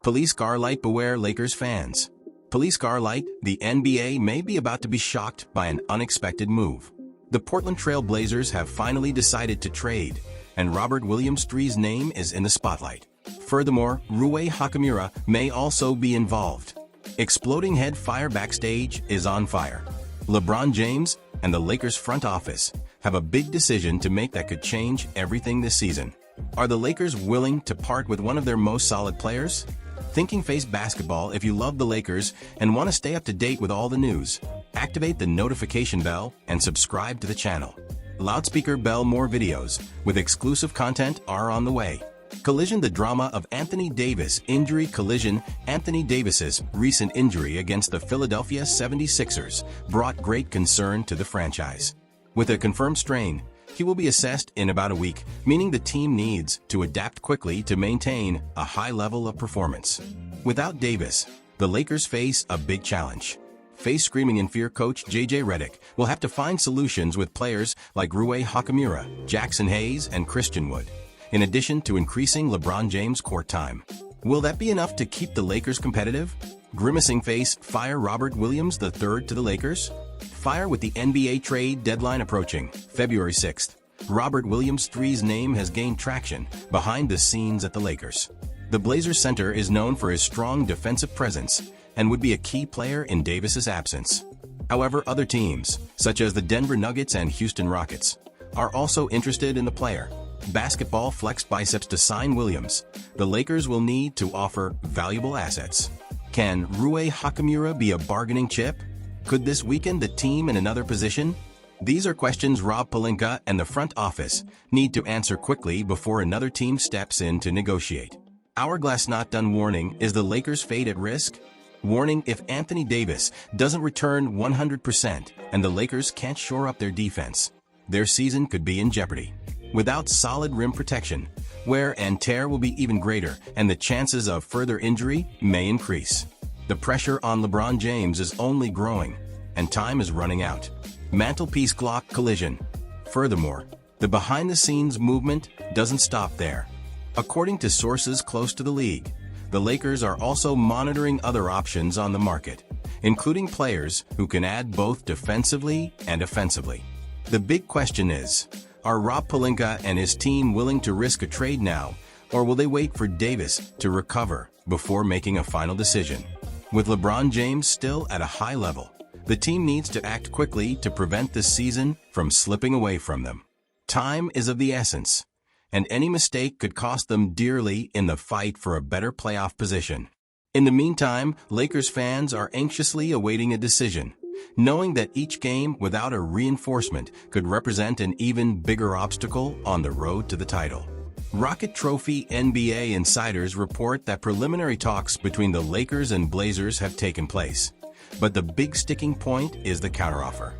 Police car light, beware Lakers fans. Police car light, the NBA may be about to be shocked by an unexpected move. The Portland Trail Blazers have finally decided to trade, and Robert Williams III's name is in the spotlight. Furthermore, Rui Hachimura may also be involved. Exploding head fire backstage is on fire. LeBron James and the Lakers front office have a big decision to make that could change everything this season. Are the Lakers willing to part with one of their most solid players? Thinking Face Basketball, if you love the Lakers and want to stay up to date with all the news, activate the notification bell and subscribe to the channel. Loudspeaker bell, more videos with exclusive content are on the way. Collision, the drama of Anthony Davis injury. Collision, Anthony Davis's recent injury against the Philadelphia 76ers brought great concern to the franchise. With a confirmed strain, he will be assessed in about a week, meaning the team needs to adapt quickly to maintain a high level of performance. Without Davis, the Lakers face a big challenge. Face screaming in fear, coach J.J. Redick will have to find solutions with players like Rui Hachimura, Jackson Hayes, and Christian Wood, in addition to increasing LeBron James' court time. Will that be enough to keep the Lakers competitive? Grimacing face, fire Robert Williams III to the Lakers? Fire with the NBA trade deadline approaching, February 6th. Robert Williams III's name has gained traction behind the scenes at the Lakers. The Blazers center is known for his strong defensive presence and would be a key player in Davis's absence. However, other teams, such as the Denver Nuggets and Houston Rockets, are also interested in the player. Basketball flexed biceps to sign Williams. The Lakers will need to offer valuable assets. Can Rui Hachimura be a bargaining chip? Could this weaken the team in another position? These are questions Rob Pelinka and the front office need to answer quickly before another team steps in to negotiate. Hourglass not done, warning, is the Lakers' fate at risk? Warning, if Anthony Davis doesn't return 100% and the Lakers can't shore up their defense, their season could be in jeopardy. Without solid rim protection, wear and tear will be even greater and the chances of further injury may increase. The pressure on LeBron James is only growing, and time is running out. Mantelpiece clock, collision. Furthermore, the behind-the-scenes movement doesn't stop there. According to sources close to the league, the Lakers are also monitoring other options on the market, including players who can add both defensively and offensively. The big question is, are Rob Pelinka and his team willing to risk a trade now, or will they wait for Davis to recover before making a final decision? With LeBron James still at a high level, the team needs to act quickly to prevent this season from slipping away from them. Time is of the essence, and any mistake could cost them dearly in the fight for a better playoff position. In the meantime, Lakers fans are anxiously awaiting a decision, knowing that each game without a reinforcement could represent an even bigger obstacle on the road to the title. Rocket Trophy NBA insiders report that preliminary talks between the Lakers and Blazers have taken place, but the big sticking point is the counteroffer.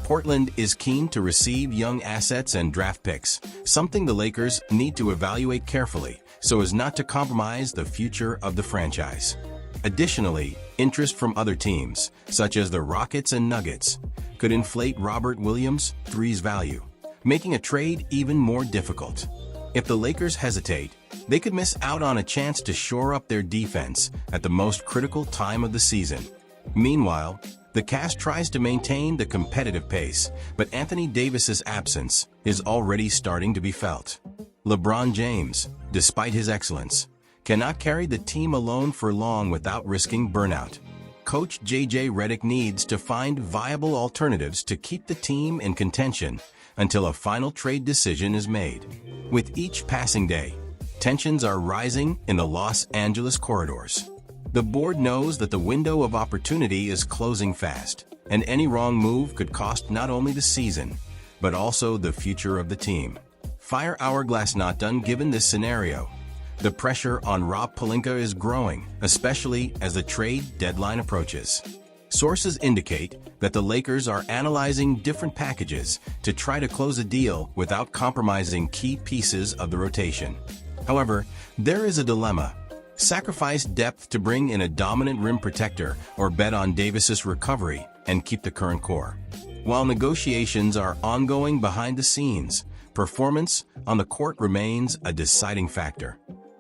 Portland is keen to receive young assets and draft picks, something the Lakers need to evaluate carefully so as not to compromise the future of the franchise. Additionally, interest from other teams, such as the Rockets and Nuggets, could inflate Robert Williams III's value, making a trade even more difficult. If the Lakers hesitate, they could miss out on a chance to shore up their defense at the most critical time of the season. Meanwhile, the cast tries to maintain the competitive pace, but Anthony Davis's absence is already starting to be felt. LeBron James, despite his excellence, cannot carry the team alone for long without risking burnout. Coach J.J. Redick needs to find viable alternatives to keep the team in contention until a final trade decision is made. With each passing day, tensions are rising in the Los Angeles corridors. The board knows that the window of opportunity is closing fast, and any wrong move could cost not only the season, but also the future of the team. Fire hourglass not done. Given this scenario, the pressure on Rob Pelinka is growing, especially as the trade deadline approaches. Sources indicate that the Lakers are analyzing different packages to try to close a deal without compromising key pieces of the rotation. However, there is a dilemma. Sacrifice depth to bring in a dominant rim protector or bet on Davis's recovery and keep the current core. While negotiations are ongoing behind the scenes, performance on the court remains a deciding factor.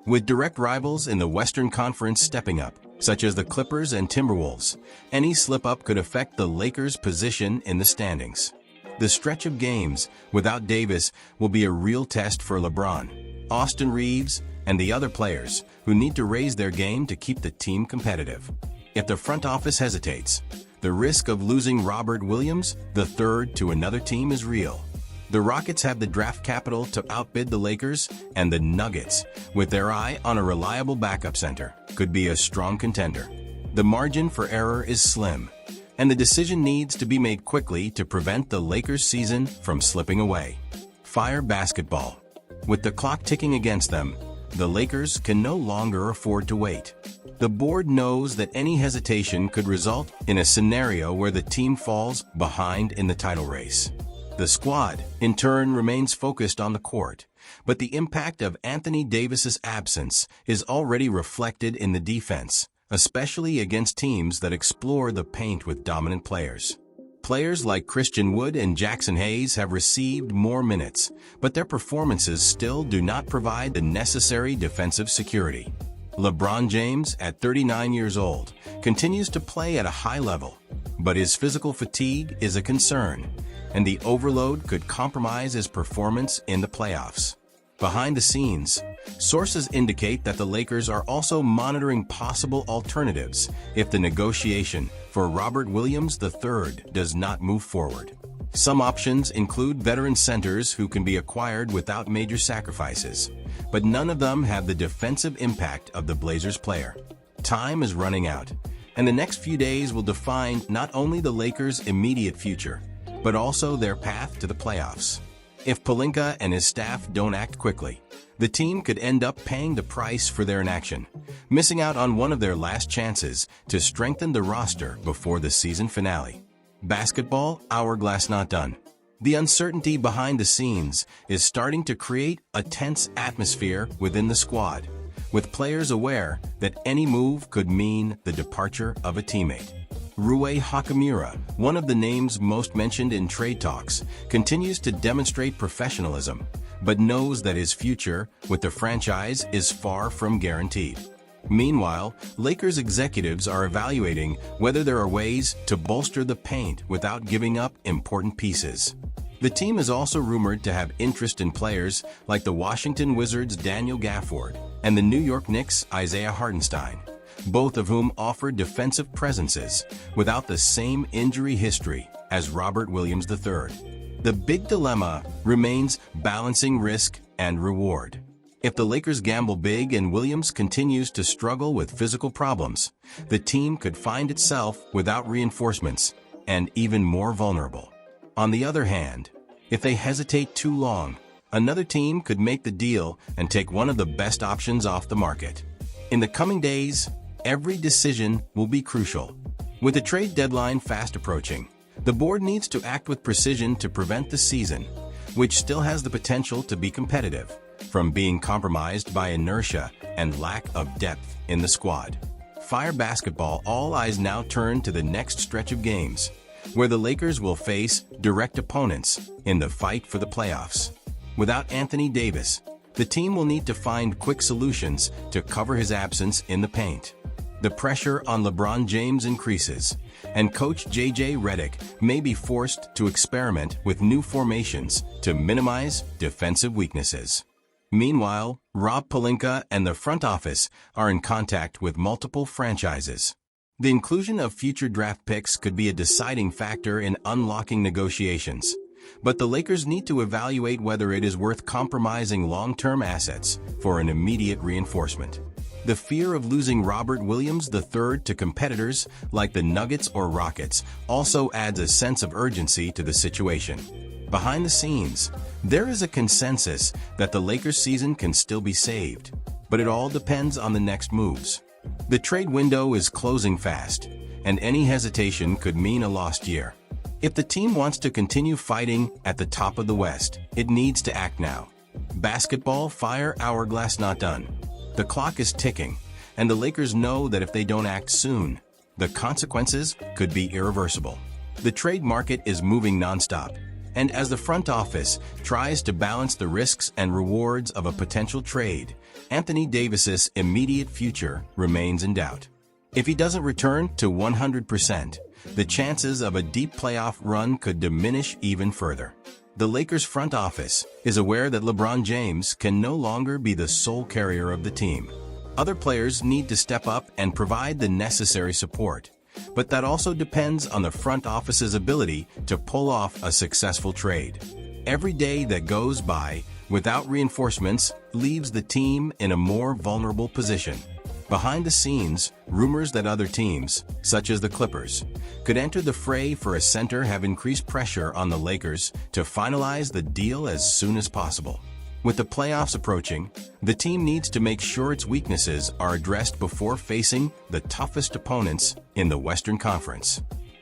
With direct rivals in the Western Conference stepping up, such as the Clippers and Timberwolves, any slip-up could affect the Lakers' position in the standings. The stretch of games without Davis will be a real test for LeBron, Austin Reeves, and the other players who need to raise their game to keep the team competitive. If the front office hesitates, the risk of losing Robert Williams III to another team is real. The Rockets have the draft capital to outbid the Lakers, and the Nuggets, with their eye on a reliable backup center, could be a strong contender. The margin for error is slim, and the decision needs to be made quickly to prevent the Lakers' season from slipping away. Fire basketball. With the clock ticking against them, the Lakers can no longer afford to wait. The board knows that any hesitation could result in a scenario where the team falls behind in the title race. The squad, in turn, remains focused on the court, but the impact of Anthony Davis's absence is already reflected in the defense, especially against teams that explore the paint with dominant players. Players like Christian Wood and Jackson Hayes have received more minutes, but their performances still do not provide the necessary defensive security. LeBron James, at 39 years old, continues to play at a high level, but his physical fatigue is a concern, and the overload could compromise his performance in the playoffs. Behind the scenes, sources indicate that the Lakers are also monitoring possible alternatives if the negotiation for Robert Williams III does not move forward. Some options include veteran centers who can be acquired without major sacrifices, but none of them have the defensive impact of the Blazers player. Time is running out, and the next few days will define not only the Lakers' immediate future, but also their path to the playoffs. If Pelinka and his staff don't act quickly, the team could end up paying the price for their inaction, missing out on one of their last chances to strengthen the roster before the season finale. Basketball, hourglass not done. The uncertainty behind the scenes is starting to create a tense atmosphere within the squad, with players aware that any move could mean the departure of a teammate. Rui Hachimura, one of the names most mentioned in trade talks, continues to demonstrate professionalism, but knows that his future with the franchise is far from guaranteed. Meanwhile, Lakers executives are evaluating whether there are ways to bolster the paint without giving up important pieces. The team is also rumored to have interest in players like the Washington Wizards' Daniel Gafford and the New York Knicks' Isaiah Hartenstein, both of whom offer defensive presences without the same injury history as Robert Williams III. The big dilemma remains balancing risk and reward. If the Lakers gamble big and Williams continues to struggle with physical problems, the team could find itself without reinforcements and even more vulnerable. On the other hand, if they hesitate too long, another team could make the deal and take one of the best options off the market. In the coming days, every decision will be crucial. With the trade deadline fast approaching, the board needs to act with precision to prevent the season, which still has the potential to be competitive, from being compromised by inertia and lack of depth in the squad. Fire basketball, all eyes now turn to the next stretch of games, where the Lakers will face direct opponents in the fight for the playoffs. Without Anthony Davis, the team will need to find quick solutions to cover his absence in the paint. The pressure on LeBron James increases, and coach J.J. Redick may be forced to experiment with new formations to minimize defensive weaknesses. Meanwhile, Rob Pelinka and the front office are in contact with multiple franchises. The inclusion of future draft picks could be a deciding factor in unlocking negotiations, but the Lakers need to evaluate whether it is worth compromising long-term assets for an immediate reinforcement. The fear of losing Robert Williams III to competitors like the Nuggets or Rockets also adds a sense of urgency to the situation. Behind the scenes, there is a consensus that the Lakers' season can still be saved, but it all depends on the next moves. The trade window is closing fast, and any hesitation could mean a lost year. If the team wants to continue fighting at the top of the West, it needs to act now. Basketball, fire, hourglass not done. The clock is ticking, and the Lakers know that if they don't act soon, the consequences could be irreversible. The trade market is moving nonstop, And as the front office tries to balance the risks and rewards of a potential trade, Anthony Davis's immediate future remains in doubt. If he doesn't return to 100%, the chances of a deep playoff run could diminish even further. The Lakers front office is aware that LeBron James can no longer be the sole carrier of the team. Other players need to step up and provide the necessary support, but that also depends on the front office's ability to pull off a successful trade. Every day that goes by without reinforcements leaves the team in a more vulnerable position. Behind the scenes, rumors that other teams, such as the Clippers, could enter the fray for a center have increased pressure on the Lakers to finalize the deal as soon as possible. With the playoffs approaching, the team needs to make sure its weaknesses are addressed before facing the toughest opponents in the Western Conference.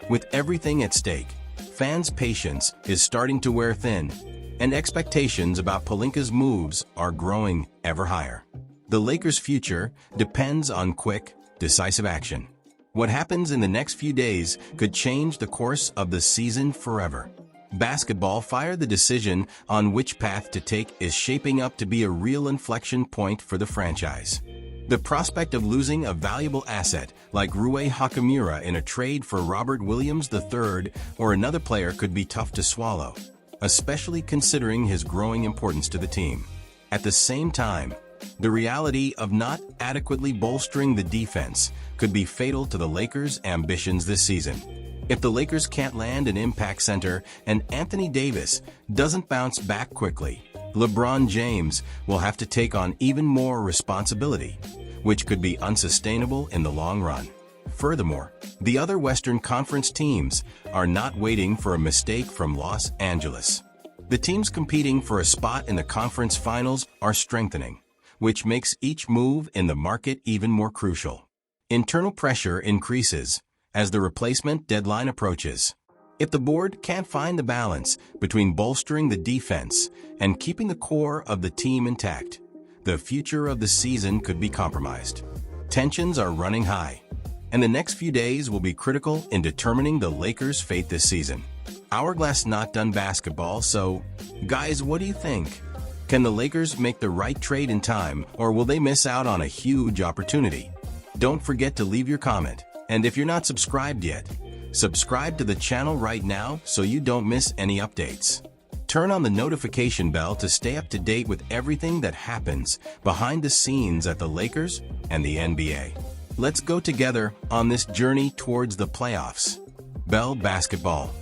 With everything at stake, fans' patience is starting to wear thin, and expectations about Pelinka's moves are growing ever higher. The Lakers' future depends on quick, decisive action. What happens in the next few days could change the course of the season forever. Basketball fire the decision on which path to take is shaping up to be a real inflection point for the franchise. The prospect of losing a valuable asset like Rui Hachimura in a trade for Robert Williams III or another player could be tough to swallow, especially considering his growing importance to the team. At the same time, the reality of not adequately bolstering the defense could be fatal to the Lakers' ambitions this season. If the Lakers can't land an impact center and Anthony Davis doesn't bounce back quickly, LeBron James will have to take on even more responsibility, which could be unsustainable in the long run. Furthermore, the other Western Conference teams are not waiting for a mistake from Los Angeles. The teams competing for a spot in the conference finals are strengthening, which makes each move in the market even more crucial. Internal pressure increases as the replacement deadline approaches. If the board can't find the balance between bolstering the defense and keeping the core of the team intact, the future of the season could be compromised. Tensions are running high, and the next few days will be critical in determining the Lakers' fate this season. Hourglass not done basketball, so guys, what do you think? Can the Lakers make the right trade in time, or will they miss out on a huge opportunity? Don't forget to leave your comment, and if you're not subscribed yet, subscribe to the channel right now so you don't miss any updates. Turn on the notification bell to stay up to date with everything that happens behind the scenes at the Lakers and the NBA. Let's go together on this journey towards the playoffs. Bell Basketball.